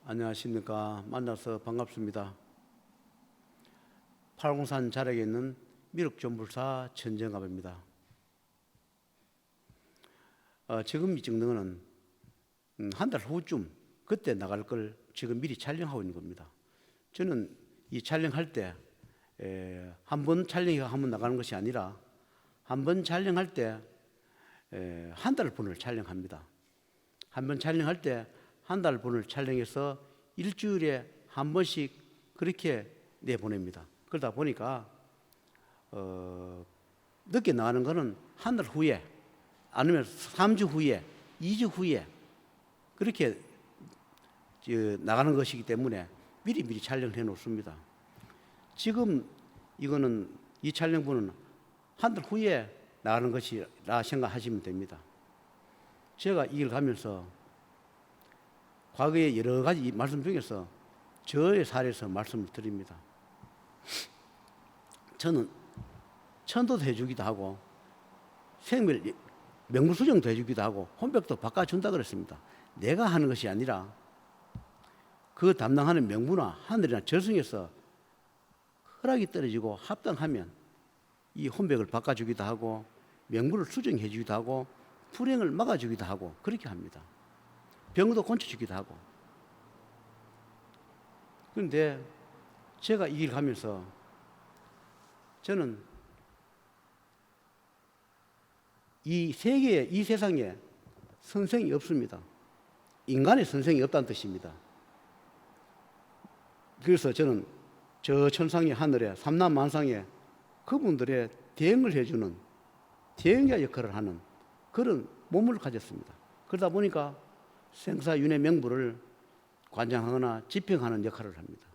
안녕하십니까. 만나서 반갑습니다. 팔공산 자락에 있는 미륵존불사 천정갑입니다. 지금 찍는 거는 한 달 후쯤 그때 나갈 걸 지금 미리 촬영하고 있는 겁니다. 저는 이 촬영할 때 한 번 촬영해서 한 번 나가는 것이 아니라 한 번 촬영할 때 한 달 분을 촬영합니다. 한 번 촬영할 때 한 달 분을 촬영해서 일주일에 한 번씩 그렇게 내보냅니다. 그러다 보니까 늦게 나가는 거는 한 달 후에 아니면 3주 후에 2주 후에 그렇게 나가는 것이기 때문에 미리 촬영을 해 놓습니다. 지금 이거는 이 촬영분은 한 달 후에 나가는 것이라 생각하시면 됩니다. 제가 이 길 가면서 과거에 여러 가지 말씀 중에서 저의 사례에서 말씀을 드립니다. 저는 천도도 해주기도 하고 생밀 명불수정도 해주기도 하고 혼백도 바꿔준다 그랬습니다. 내가 하는 것이 아니라 그 담당하는 명부나 하늘이나 저승에서 허락이 떨어지고 합당하면 이 혼백을 바꿔주기도 하고 명부를 수정해 주기도 하고 불행을 막아주기도 하고 그렇게 합니다. 병도 고쳐주기도 하고. 그런데 제가 이 길 가면서 저는 이 세계에, 이 세상에 선생이 없습니다. 인간의 선생이 없다는 뜻입니다. 그래서 저는 저 천상의 하늘에 삼남만상에 그분들의 대응을 해주는 대응자 역할을 하는 그런 몸을 가졌습니다. 그러다 보니까 생사윤회 명부를 관장하거나 집행하는 역할을 합니다.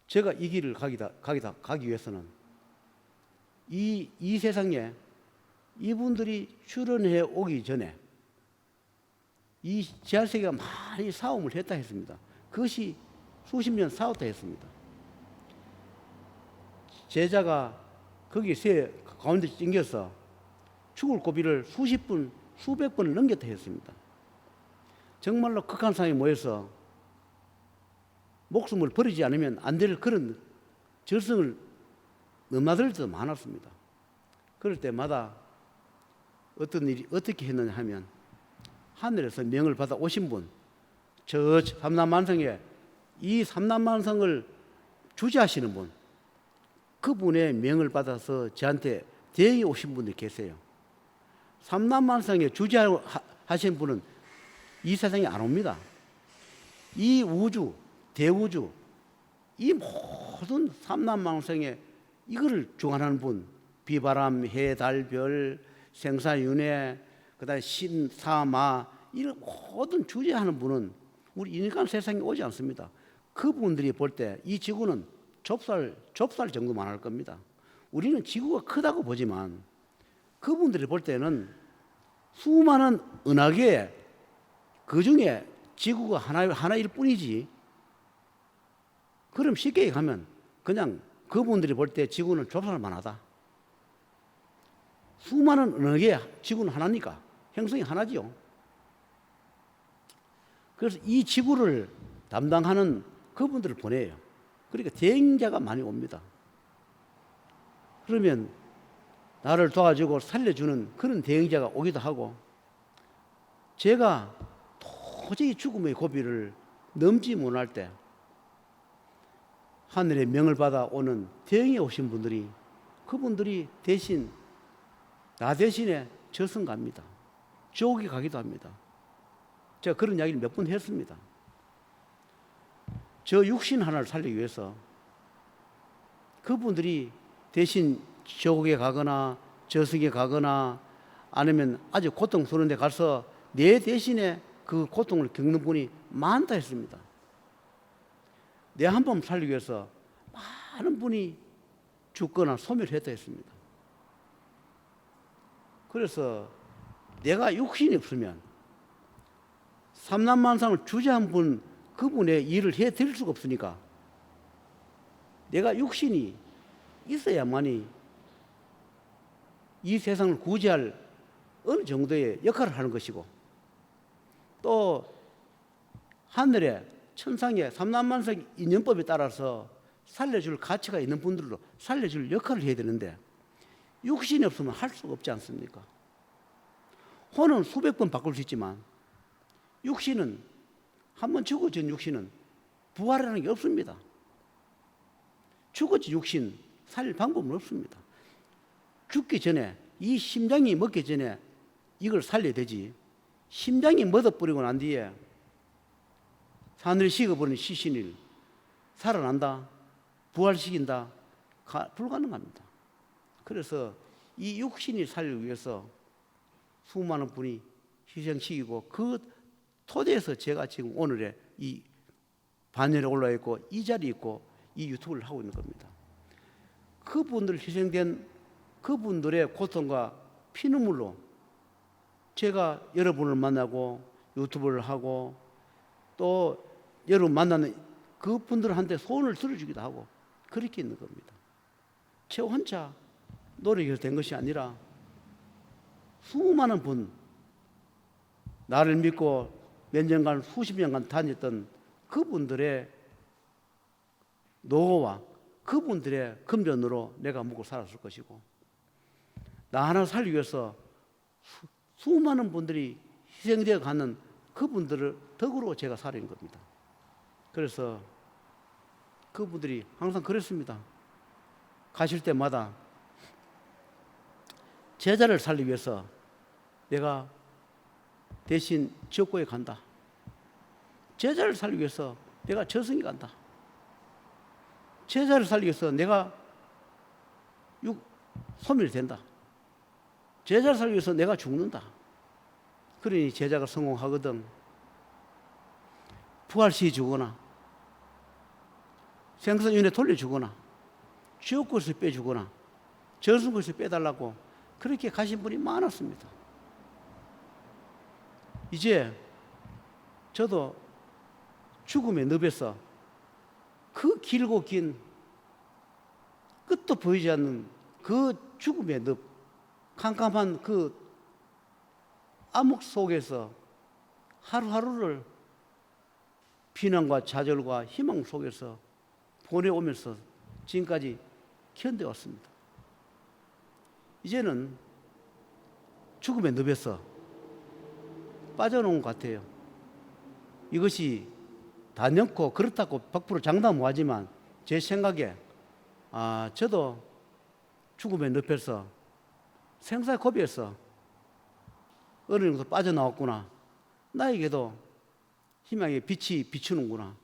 제가 이 길을 가기 위해서는 이 세상에 이분들이 출연해 오기 전에 이 지하세계가 많이 싸움을 했다 했습니다. 그것이 수십 년 싸웠다 했습니다. 제자가 거기 가운데 찡겨서 죽을 고비를 수십 번, 수백 번을 넘겼다 했습니다. 정말로 극한상에 모여서 목숨을 버리지 않으면 안 될 그런 절성을 넘나들 때도 많았습니다. 그럴 때마다 어떤 일이 어떻게 했느냐 하면 하늘에서 명을 받아 오신 분, 저 삼남만성에 이 삼남만성을 주재하시는 분, 그분의 명을 받아서 저한테 대행해 오신 분들이 계세요. 삼남만성에 주재하신 분은 이 세상에 안 옵니다. 이 우주, 대우주, 이 모든 삼남만성에 이거를 주관하는 분, 비바람, 해, 달, 별, 생사윤회, 그다음에 신, 사, 마 이런 모든 주재하는 분은 우리 인간 세상에 오지 않습니다. 그분들이 볼 때 이 지구는 좁쌀 정도만 할 겁니다. 우리는 지구가 크다고 보지만 그분들이 볼 때는 수많은 은하계 그 중에 지구가 하나일 뿐이지. 그럼 쉽게 얘기하면 그냥 그분들이 볼 때 지구는 좁쌀만 하다. 수많은 은하계 지구는 하나니까 행성이 하나지요. 그래서 이 지구를 담당하는 그분들을 보내요. 그러니까 대행자가 많이 옵니다. 그러면 나를 도와주고 살려주는 그런 대행자가 오기도 하고 제가 도저히 죽음의 고비를 넘지 못할 때 하늘의 명을 받아 오는 대행에 오신 분들이 그분들이 대신 나 대신에 저승 갑니다. 지옥에 가기도 합니다. 제가 그런 이야기를 몇 번 했습니다. 저 육신 하나를 살리기 위해서 그분들이 대신 지옥에 가거나 저승에 가거나 아니면 아주 고통스러운 데 가서 내 대신에 그 고통을 겪는 분이 많다 했습니다. 내 한 번 살리기 위해서 많은 분이 죽거나 소멸했다 했습니다. 그래서 내가 육신이 없으면 삼남만상을 주재한 분 그분의 일을 해드릴 수가 없으니까 내가 육신이 있어야만이 이 세상을 구제할 어느 정도의 역할을 하는 것이고 또 하늘에 천상의 삼라만상 인연법에 따라서 살려줄 가치가 있는 분들로 살려줄 역할을 해야 되는데 육신이 없으면 할 수가 없지 않습니까? 혼은 수백 번 바꿀 수 있지만 육신은 한번 죽어진 육신은 부활하는 게 없습니다. 죽어진 육신 살릴 방법은 없습니다. 죽기 전에 이 심장이 먹기 전에 이걸 살려야 되지. 심장이 멎어버리고 난 뒤에 하늘에 식어버린 시신을 살아난다, 부활시킨다, 불가능합니다. 그래서 이 육신이 살리기 위해서 수많은 분이 희생시키고 그 토대에서 제가 지금 오늘의 이 반열에 올라 있고 이 자리에 있고 이 유튜브를 하고 있는 겁니다. 그분들 희생된 그분들의 고통과 피눈물로 제가 여러분을 만나고 유튜브를 하고 또 여러분 만나는 그분들한테 소원을 들어주기도 하고 그렇게 있는 겁니다. 저 혼자 노력해서 된 것이 아니라 수많은 분, 나를 믿고 몇 년간 수십 년간 다녔던 그분들의 노고와 그분들의 금전으로 내가 먹고 살았을 것이고 나 하나 살기 위해서 수많은 분들이 희생되어 가는 그분들을 덕으로 제가 살인 겁니다. 그래서 그분들이 항상 그랬습니다. 가실 때마다 제자를 살리기 위해서 내가 대신 지옥고에 간다. 제자를 살리기 위해서 내가 저승에 간다. 제자를 살리기 위해서 내가 소멸이 된다. 제자를 살리기 위해서 내가 죽는다. 그러니 제자가 성공하거든 부활시켜 주거나 생사윤회 돌려주거나 지옥고에서 빼주거나 저승고에서 빼달라고 그렇게 가신 분이 많았습니다. 이제 저도 죽음의 늪에서 그 길고 긴 끝도 보이지 않는 그 죽음의 늪, 캄캄한 그 암흑 속에서 하루하루를 비난과 좌절과 희망 속에서 보내오면서 지금까지 견뎌왔습니다. 이제는 죽음의 늪에서 빠져나온 것 같아요. 이것이 단연코 그렇다고 100% 장담하지만 제 생각에 저도 죽음의 늪에서 생사의 고비에서 어느 정도 빠져나왔구나. 나에게도 희망의 빛이 비추는구나.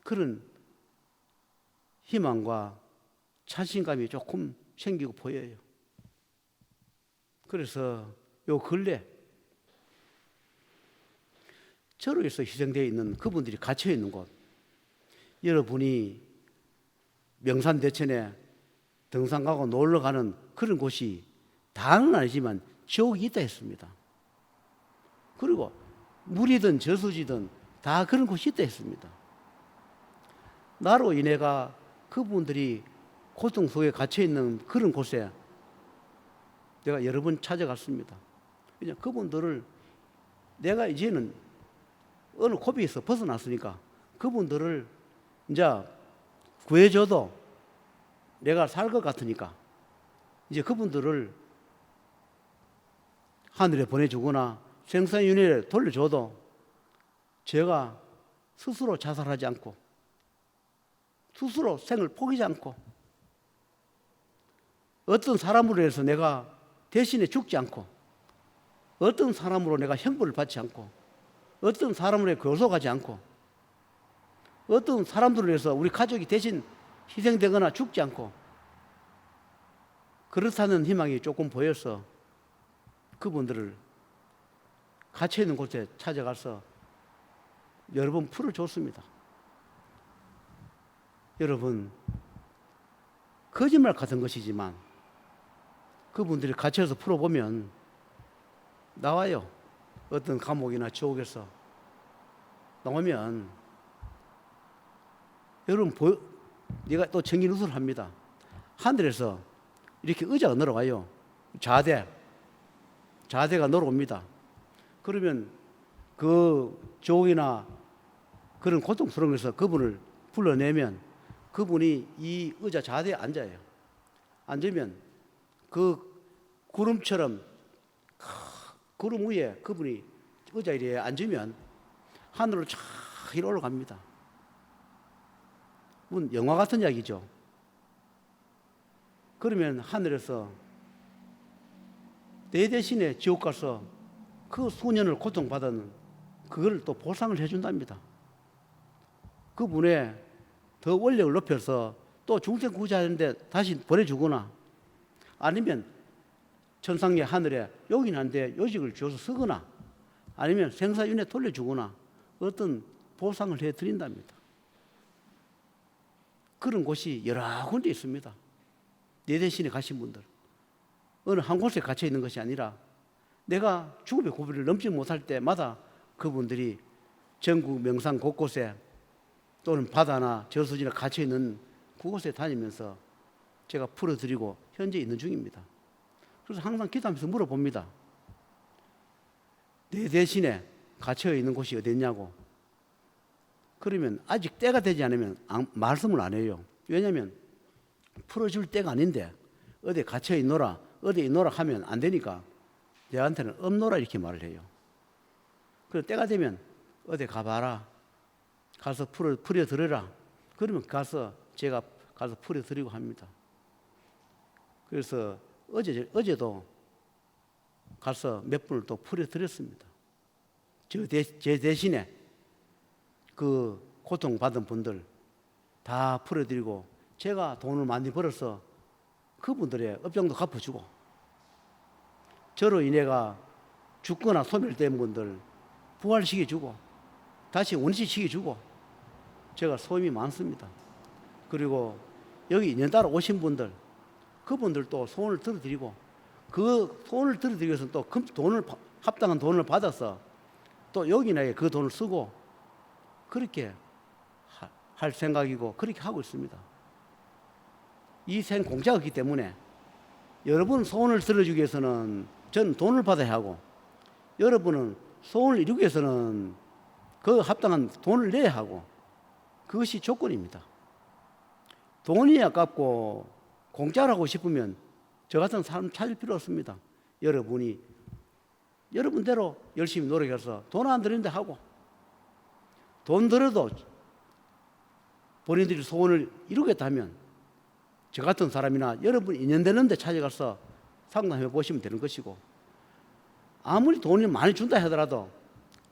그런 희망과 자신감이 조금 생기고 보여요. 그래서 요 근래 저로 인해서 희생되어 있는 그분들이 갇혀 있는 곳, 여러분이 명산대천에 등산 가고 놀러 가는 그런 곳이 다는 아니지만 지옥이 있다 했습니다. 그리고 물이든 저수지든 다 그런 곳이 있다 했습니다. 나로 인해가 그분들이 고통 속에 갇혀 있는 그런 곳에 내가 여러 번 찾아갔습니다. 그냥 그분들을 내가 이제는 어느 고비에서 벗어났으니까 그분들을 이제 구해줘도 내가 살 것 같으니까 이제 그분들을 하늘에 보내주거나 생사윤회를 돌려줘도 제가 스스로 자살하지 않고 스스로 생을 포기하지 않고 어떤 사람으로 해서 내가 대신에 죽지 않고 어떤 사람으로 내가 형벌을 받지 않고 어떤 사람으로 교섭하지 않고 어떤 사람들로 해서 우리 가족이 대신 희생되거나 죽지 않고 그렇다는 희망이 조금 보여서 그분들을 갇혀 있는 곳에 찾아가서 여러 번 풀어줬습니다. 여러분, 거짓말 같은 것이지만 그분들이 갇혀서 풀어보면 나와요. 어떤 감옥이나 지옥에서 나오면 여러분 내가 또 정기누설을 합니다. 하늘에서 이렇게 의자가 날아와요. 자대가 날아옵니다. 그러면 그 조옥이나 그런 고통스러운 것에서 그분을 불러내면 그분이 이 의자 좌대에 앉아요. 앉으면 그 구름처럼 구름 위에 그분이 의자 위에 앉으면 하늘로 쫙 이리 올라갑니다. 영화 같은 이야기죠. 그러면 하늘에서 내 대신에 지옥 가서 그 수년을 고통받은 그걸 또 보상을 해준답니다. 그분의 더 원력을 높여서 또 중생 구제하는데 다시 보내주거나 아니면 천상의 하늘에 용인한데 요직을 줘서 쓰거나 아니면 생사윤회 돌려주거나 어떤 보상을 해드린답니다. 그런 곳이 여러 군데 있습니다. 내 대신에 가신 분들 어느 한 곳에 갇혀 있는 것이 아니라 내가 죽음의 고비를 넘지 못할 때마다 그분들이 전국 명상 곳곳에 또는 바다나 저수지나 갇혀 있는 그곳에 다니면서 제가 풀어드리고 현재 있는 중입니다. 그래서 항상 기도하면서 물어봅니다. 내 대신에 갇혀 있는 곳이 어디냐고. 그러면 아직 때가 되지 않으면 말씀을 안 해요. 왜냐하면 풀어줄 때가 아닌데 어디 갇혀 있노라 어디 있노라 하면 안 되니까 내한테는 없노라 이렇게 말을 해요. 그래서 때가 되면 어디 가봐라. 가서 풀어드려라. 그러면 가서 제가 가서 풀어드리고 합니다. 그래서 어제도 가서 몇 분을 또 풀어드렸습니다. 제 대신에 그 고통받은 분들 다 풀어드리고 제가 돈을 많이 벌어서 그분들의 업장도 갚아주고 저로 인해가 죽거나 소멸된 분들 부활시켜주고 다시 원시시켜주고 제가 소임이 많습니다. 그리고 여기 인연따라 오신 분들 그분들도 소원을 들어드리고 그 소원을 들어드리기 위해서 또 합당한 돈을 받아서 또 여기나에 그 돈을 쓰고 그렇게 할 생각이고 그렇게 하고 있습니다. 이 생 공짜가 없기 때문에 여러분 소원을 들어주기 위해서는 저는 돈을 받아야 하고 여러분은 소원을 이루기 위해서는 그 합당한 돈을 내야 하고 그것이 조건입니다. 돈이 아깝고 공짜라고 싶으면 저 같은 사람 찾을 필요 없습니다. 여러분이 여러분대로 열심히 노력해서 돈 안 드는데 하고 돈 들어도 본인들이 소원을 이루겠다면 저 같은 사람이나 여러분 인연되는 데 찾아가서 상담해 보시면 되는 것이고 아무리 돈이 많이 준다 하더라도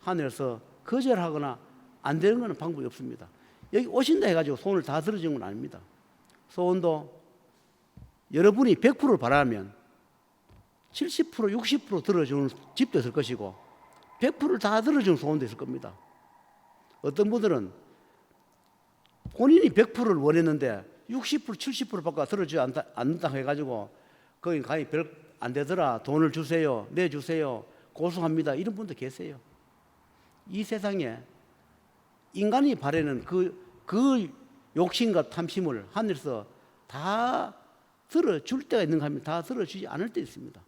하늘에서 거절하거나 안 되는 것은 방법이 없습니다. 여기 오신다 해가지고 소원을 다 들어주는 건 아닙니다. 소원도 여러분이 100%를 바라면 70%, 60% 들어주는 집도 있을 것이고 100%를 다 들어주는 소원도 있을 겁니다. 어떤 분들은 본인이 100%를 원했는데 60%, 70%밖에 들어주지 않는다 해가지고 거기 가히 별 안 되더라 돈을 주세요 내주세요 고소합니다 이런 분도 계세요. 이 세상에 인간이 바라는 그 욕심과 탐심을 하늘에서 다 들어줄 때가 있는가 하면 다 들어주지 않을 때 있습니다.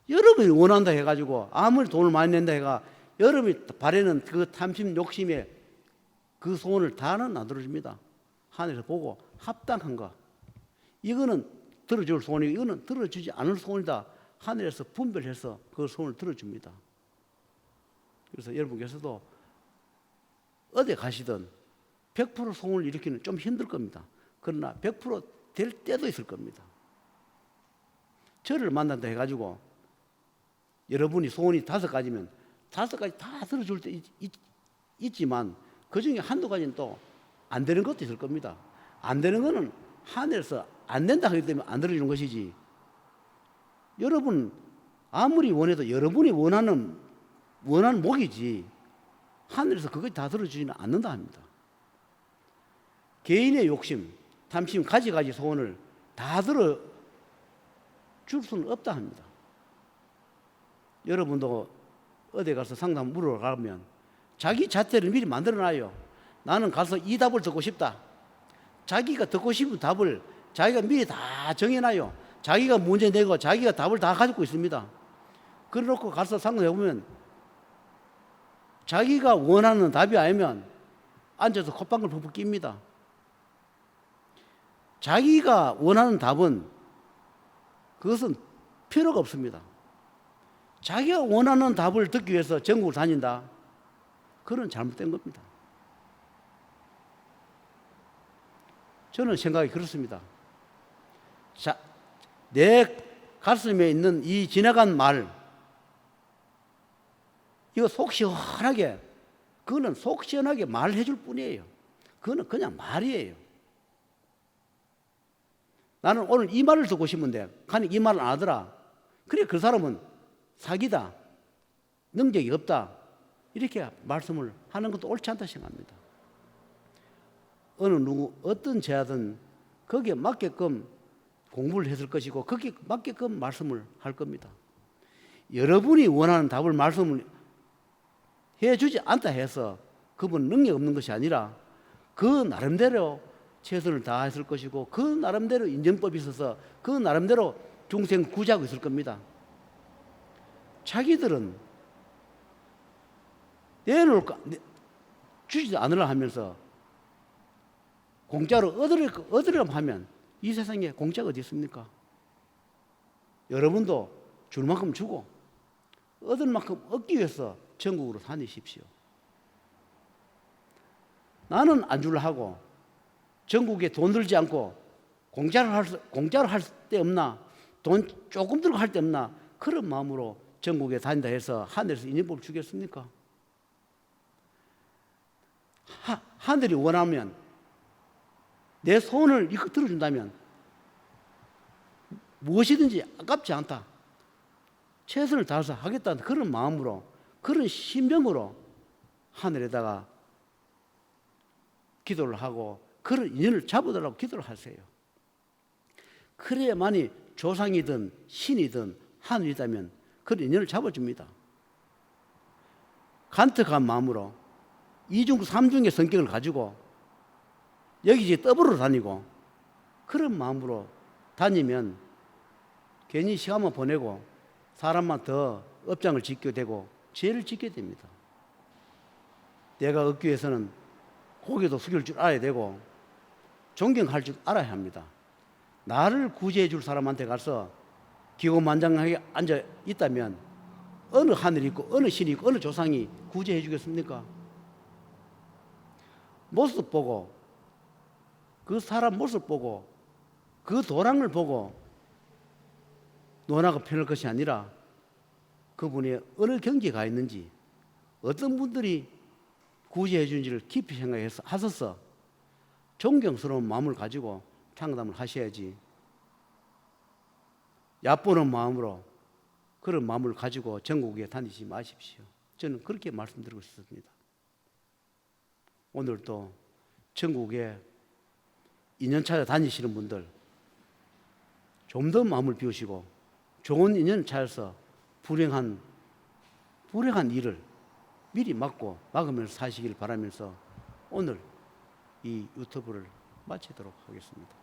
여러분이 원한다 해가지고 아무리 돈을 많이 낸다 해가 여러분이 바라는 그 탐심 욕심에 그 소원을 다는 안 들어줍니다. 하늘에서 보고 합당한 거 이거는 들어줄 소원이고 이거는 들어주지 않을 소원이다 하늘에서 분별해서 그 소원을 들어줍니다. 그래서 여러분께서도 어디 가시든 100% 소원을 이루기는 좀 힘들 겁니다. 그러나 100%될 때도 있을 겁니다. 저를 만난다 해가지고 여러분이 소원이 5가지면 5가지 다 들어줄 때 있지만 그 중에 한두 가지는 또 안 되는 것도 있을 겁니다. 안 되는 거는 하늘에서 안 된다 하기 때문에 안 들어주는 것이지 여러분 아무리 원해도 여러분이 원하는 목이지 하늘에서 그것이 다 들어주지는 않는다 합니다. 개인의 욕심, 탐심, 가지 소원을 다 들어줄 수는 없다 합니다. 여러분도 어디 가서 상담 물어가면 자기 잣대를 미리 만들어놔요. 나는 가서 이 답을 듣고 싶다. 자기가 듣고 싶은 답을 자기가 미리 다 정해놔요. 자기가 문제 내고 자기가 답을 다 가지고 있습니다. 그래놓고 가서 상담해보면 자기가 원하는 답이 아니면 앉아서 콧방울 푹푹 낍니다. 자기가 원하는 답은 그것은 필요가 없습니다. 자기가 원하는 답을 듣기 위해서 전국을 다닌다. 그건 잘못된 겁니다. 저는 생각이 그렇습니다. 자, 내 가슴에 있는 이 지나간 말, 이거 속 시원하게, 그거는 속 시원하게 말해 줄 뿐이에요. 그거는 그냥 말이에요. 나는 오늘 이 말을 듣고 싶은데, 간이 이 말을 안 하더라. 그래, 그 사람은 사기다, 능력이 없다, 이렇게 말씀을 하는 것도 옳지 않다 생각합니다. 어느 누구, 어떤 제하든 거기에 맞게끔 공부를 했을 것이고, 거기에 맞게끔 말씀을 할 겁니다. 여러분이 원하는 답을 말씀을 해주지 않다 해서 그분 능력 없는 것이 아니라 그 나름대로 최선을 다했을 것이고, 그 나름대로 인정법이 있어서 그 나름대로 중생 구제하고 있을 겁니다. 자기들은 내놓을까 주지도 않으려 하면서 공짜로 얻으려고 하면 이 세상에 공짜가 어디 있습니까? 여러분도 줄 만큼 주고 얻을 만큼 얻기 위해서 전국으로 다니십시오. 나는 안 줄라 하고 전국에 돈 들지 않고 공짜로 할 데 없나, 돈 조금 들고 할 데 없나, 그런 마음으로 전국에 다닌다 해서 하늘에서 인연법을 주겠습니까? 하늘이 원하면, 내 소원을 이끌어 들어준다면 무엇이든지 아깝지 않다, 최선을 다해서 하겠다는 그런 마음으로, 그런 심정으로 하늘에다가 기도를 하고 그런 인연을 잡아달라고 기도를 하세요. 그래야만이 조상이든 신이든 하늘이다면 그런 인연을 잡아줍니다. 간특한 마음으로 이중 삼중의 성격을 가지고 여기저기 떠보러 다니고 그런 마음으로 다니면 괜히 시간만 보내고 사람만 더 업장을 짓게 되고 죄를 짓게 됩니다. 내가 얻기 위해서는 고개도 숙일 줄 알아야 되고 존경할 줄 알아야 합니다. 나를 구제해 줄 사람한테 가서 기고만장하게 앉아 있다면 어느 하늘이 있고 어느 신이 있고 어느 조상이 구제해 주겠습니까? 모습 보고, 그 사람 모습 보고, 그 도랑을 보고 논하고 편할 것이 아니라 그분이 어느 경지에 가 있는지, 어떤 분들이 구제해 주는지를 깊이 생각해서 하셔서 존경스러운 마음을 가지고 창담을 하셔야지, 얕보는 마음으로 그런 마음을 가지고 전국에 다니지 마십시오. 저는 그렇게 말씀드리고 싶습니다. 오늘도 전국에 2년차에 다니시는 분들 좀 더 마음을 비우시고 좋은 인연을 찾아서 불행한 일을 미리 막으면서 사시길 바라면서 오늘 이 유튜브를 마치도록 하겠습니다.